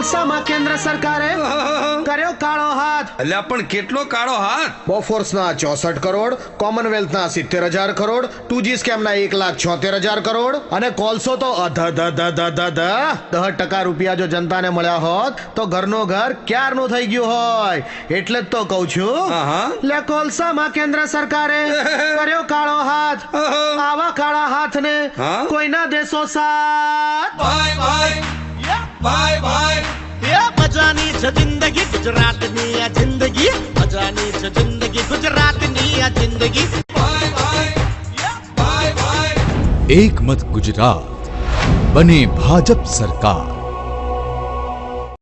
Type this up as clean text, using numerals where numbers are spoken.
કોલસામાં કેન્દ્ર સરકારે કર્યો કાળો હાથ. અલ્યા પણ કેટલો કાળો હાથ? બોફોર્સના 64 કરોડ, કોમનવેલ્થના 70,000 કરોડ, 2G સ્કેમના 1,76,000 કરોડ અને કોલસો તો 10% રૂપિયા જો જનતાને મળ્યા હોત તો ઘરનું ઘર ક્યારનું થઈ ગયું હોય. એટલે જ તો કહું છું, લે કોલસામાં કેન્દ્ર સરકારે કર્યો કાળો હાથ. આવા કાળા હાથને કોઈ ના દેશો સાથ. ભાઈ ભાઈ ભાઈ ભાઈ મજાની છે જિંદગી ગુજરાતની આ જિંદગી, મજાની છે જિંદગી ગુજરાતની આ જિંદગી. ભાઈ ભાઈ ભાઈ ભાઈ એક મત ગુજરાત, બને ભાજપ સરકાર.